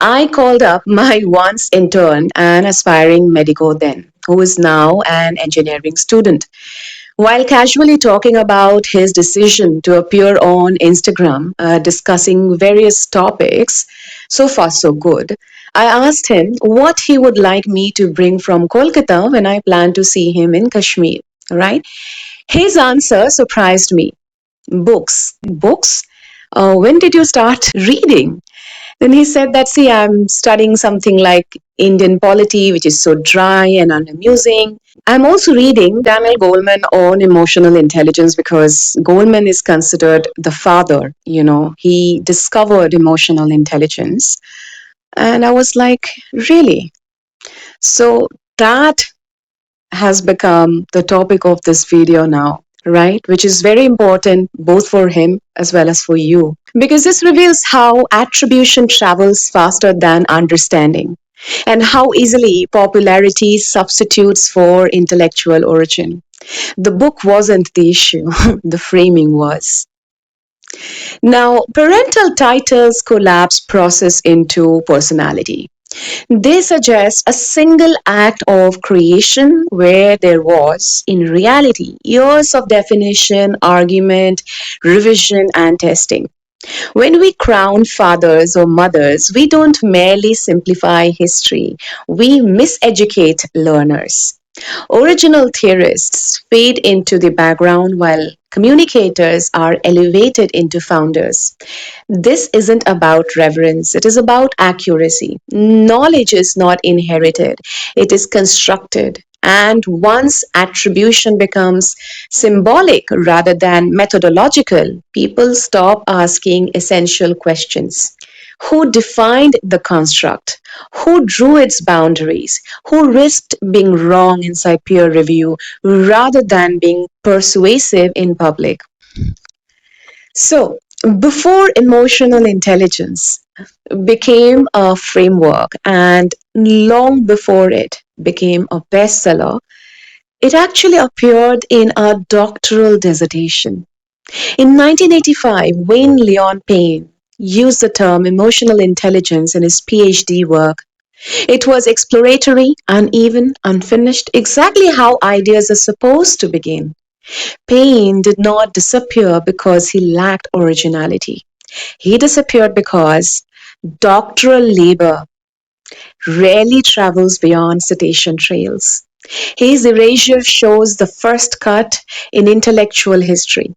I called up my once intern and aspiring medico then, who is now an engineering student. While casually talking about his decision to appear on Instagram, discussing various topics, so far so good, I asked him what he would like me to bring from Kolkata when I plan to see him in Kashmir. Right? His answer surprised me. Books. Books? When did you start reading? Then he said that, see, I'm studying something like Indian polity, which is so dry and unamusing. I'm also reading Daniel Goleman on emotional intelligence because Goleman is considered the father. He discovered emotional intelligence. And I was like, really? So that has become the topic of this video now, right? Which is very important both for him as well as for you. Because this reveals how attribution travels faster than understanding and how easily popularity substitutes for intellectual origin. The book wasn't the issue, the framing was. Now, parental titles collapse process into personality. They suggest a single act of creation where there was, in reality, years of definition, argument, revision, and testing. When we crown fathers or mothers, we don't merely simplify history, we miseducate learners. Original theorists fade into the background while communicators are elevated into founders. This isn't about reverence, it is about accuracy. Knowledge is not inherited, it is constructed. And once attribution becomes symbolic rather than methodological, people stop asking essential questions. Who defined the construct? Who drew its boundaries? Who risked being wrong inside peer review rather than being persuasive in public? So, before emotional intelligence became a framework and long before it became a bestseller, it actually appeared in a doctoral dissertation. In 1985, Wayne Leon Payne used the term emotional intelligence in his PhD work. It was exploratory, uneven, unfinished, exactly how ideas are supposed to begin. Payne did not disappear because he lacked originality. He disappeared because doctoral labor rarely travels beyond citation trails. His erasure shows the first cut in intellectual history.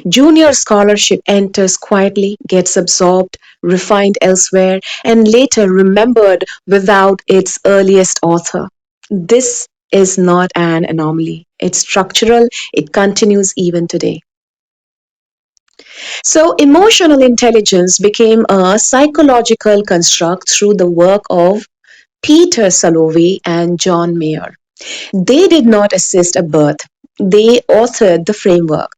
Junior scholarship enters quietly, gets absorbed, refined elsewhere, and later remembered without its earliest author. This is not an anomaly. It's structural, it continues even today. So, emotional intelligence became a psychological construct through the work of Peter Salovey and John Mayer. They did not assist a birth, they authored the framework.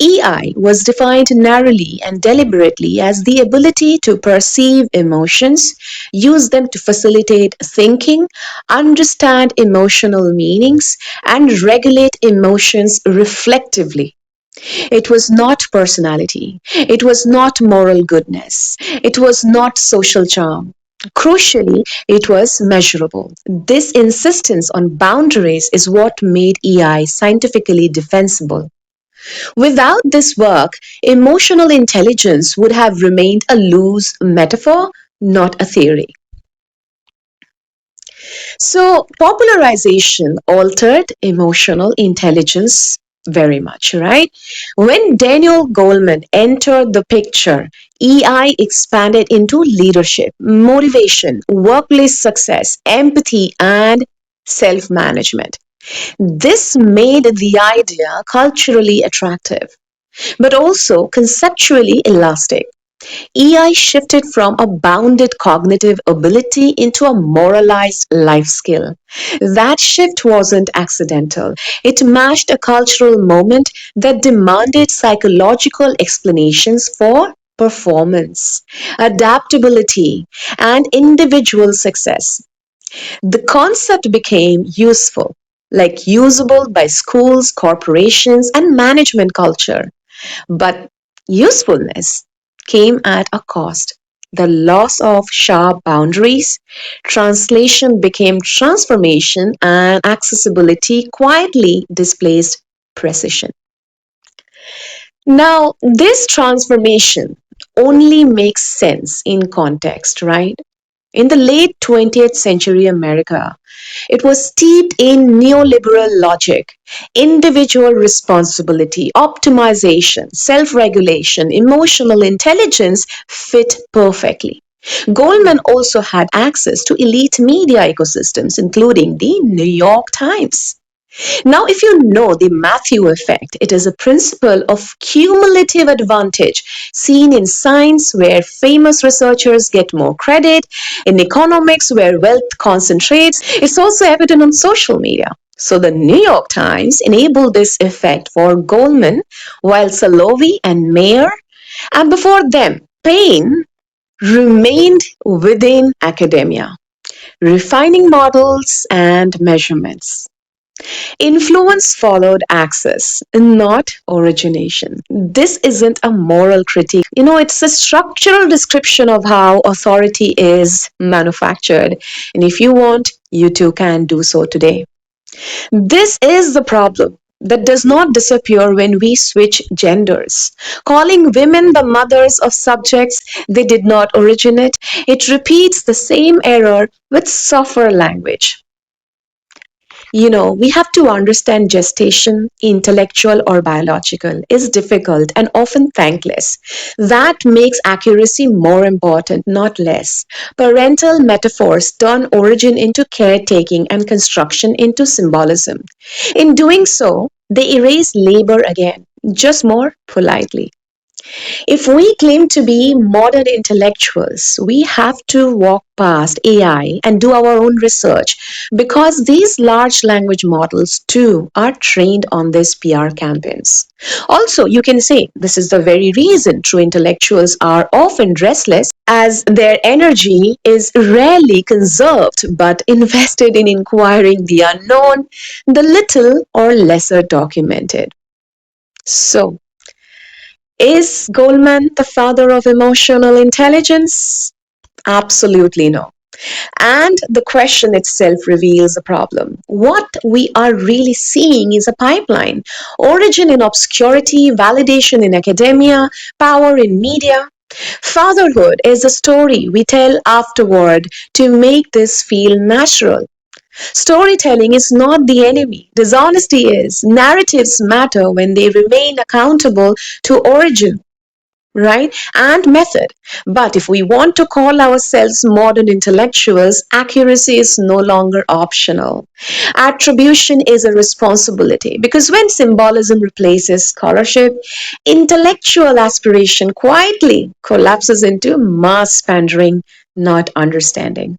EI was defined narrowly and deliberately as the ability to perceive emotions, use them to facilitate thinking, understand emotional meanings, and regulate emotions reflectively. It was not personality. It was not moral goodness. It was not social charm. Crucially, it was measurable. This insistence on boundaries is what made EI scientifically defensible. Without this work, emotional intelligence would have remained a loose metaphor, not a theory. So, popularization altered emotional intelligence very much, right? When Daniel Goleman entered the picture, EI expanded into leadership, motivation, workplace success, empathy, and self management. This made the idea culturally attractive, but also conceptually elastic. EI shifted from a bounded cognitive ability into a moralized life skill. That shift wasn't accidental. It matched a cultural moment that demanded psychological explanations for performance, adaptability, and individual success. The concept became useful, like usable by schools, corporations, and management culture. But usefulness came at a cost. the loss of sharp boundaries, translation became transformation, and accessibility quietly displaced precision. Now, this transformation only makes sense in context, right? In the late 20th century America, it was steeped in neoliberal logic, individual responsibility, optimization, self regulation, emotional intelligence fit perfectly. Goldman also had access to elite media ecosystems, including the New York Times. Now, if you know the Matthew effect, it is a principle of cumulative advantage seen in science where famous researchers get more credit, in economics where wealth concentrates. It's also evident on social media. So the New York Times enabled this effect for Goldman, while Salovey and Mayer, and before them, Payne, remained within academia, refining models and measurements. Influence followed access, not origination. This isn't a moral critique. It's a structural description of how authority is manufactured. And if you want, you too can do so today. This is the problem that does not disappear when we switch genders. Calling women the mothers of subjects they did not originate, it repeats the same error with softer language. We have to understand gestation, intellectual or biological, is difficult and often thankless. That makes accuracy more important, not less. Parental metaphors turn origin into caretaking and construction into symbolism. In doing so, they erase labor again, just more politely. If we claim to be modern intellectuals, we have to walk past AI and do our own research because these large language models too are trained on these PR campaigns. Also, you can say this is the very reason true intellectuals are often restless as their energy is rarely conserved but invested in inquiring the unknown, the little or lesser documented. So, is Goleman the father of emotional intelligence? Absolutely no. And the question itself reveals a problem. What we are really seeing is a pipeline: origin in obscurity, validation in academia, power in media. Fatherhood is a story we tell afterward to make this feel natural. Storytelling is not the enemy. Dishonesty is. Narratives matter when they remain accountable to origin, right? And method. But if we want to call ourselves modern intellectuals, accuracy is no longer optional. Attribution is a responsibility because when symbolism replaces scholarship, intellectual aspiration quietly collapses into mass pandering, not understanding.